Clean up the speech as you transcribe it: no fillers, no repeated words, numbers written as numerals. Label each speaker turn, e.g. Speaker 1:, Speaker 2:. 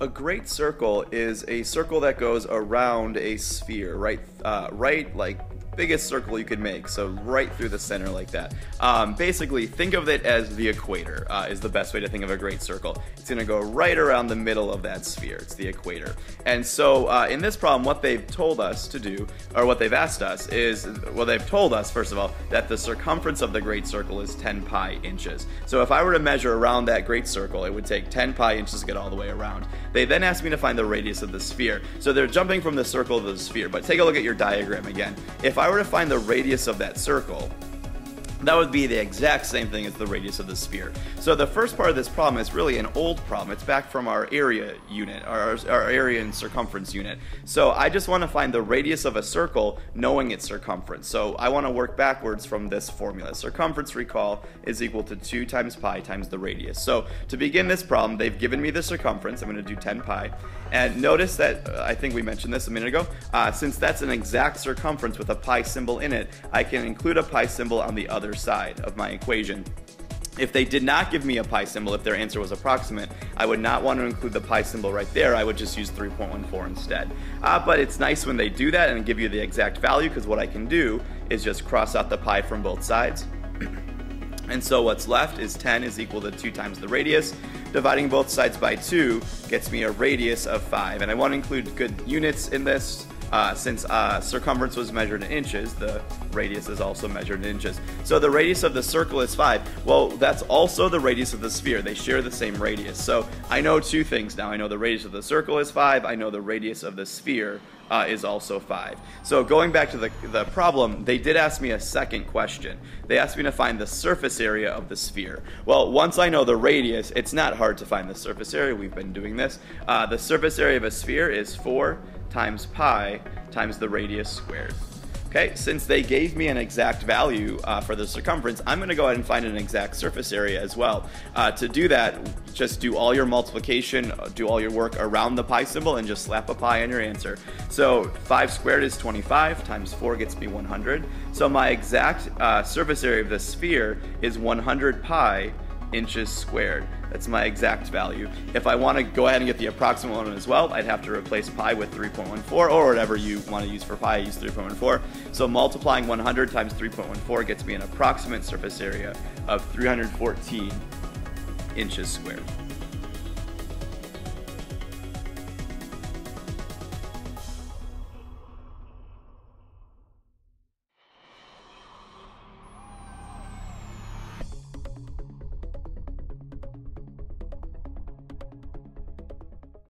Speaker 1: A great circle is a circle that goes around a sphere, right? Like biggest circle you could make, so right through the center like that. Basically, think of it as the equator is the best way to think of a great circle. It's going to go right around the middle of that sphere. It's the equator. And so in this problem, what they've told us to do, or what they've asked us is, well, they've told us, first of all, that the circumference of the great circle is 10 pi inches. So if I were to measure around that great circle, it would take 10 pi inches to get all the way around. They then asked me to find the radius of the sphere. So they're jumping from the circle to the sphere, but take a look at your diagram again. If I were to find the radius of that circle, that would be the exact same thing as the radius of the sphere. So the first part of this problem is really an old problem. It's back from our area unit, our area and circumference unit. So I just want to find the radius of a circle knowing its circumference. So I want to work backwards from this formula. Circumference, recall, is equal to 2 times pi times the radius. So to begin this problem, they've given me the circumference. I'm going to do 10 pi. And notice that, I think we mentioned this a minute ago, since that's an exact circumference with a pi symbol in it, I can include a pi symbol on the other side of my equation. If they did not give me a pi symbol, if their answer was approximate, I would not want to include the pi symbol right there. I would just use 3.14 instead. But it's nice when they do that and give you the exact value, because what I can do is just cross out the pi from both sides. And so what's left is 10 is equal to 2 times the radius. Dividing both sides by 2 gets me a radius of 5. And I want to include good units in this. Since circumference was measured in inches, the radius is also measured in inches. So the radius of the circle is 5. Well, that's also the radius of the sphere. They share the same radius. So I know two things now. I know the radius of the circle is 5. I know the radius of the sphere is also 5. So going back to the problem, they did ask me a second question. They asked me to find the surface area of the sphere. Well, once I know the radius, it's not hard to find the surface area. We've been doing this. The surface area of a sphere is 4 times pi times the radius squared. Okay, since they gave me an exact value for the circumference, I'm going to go ahead and find an exact surface area as well. To do that, just do all your multiplication, do all your work around the pi symbol, and just slap a pi on your answer. So 5 squared is 25, times 4 gets me 100. So my exact surface area of the sphere is 100 pi inches squared. That's my exact value. If I want to go ahead and get the approximate one as well, I'd have to replace pi with 3.14, or whatever you want to use for pi, use 3.14. So multiplying 100 times 3.14 gets me an approximate surface area of 314 inches squared.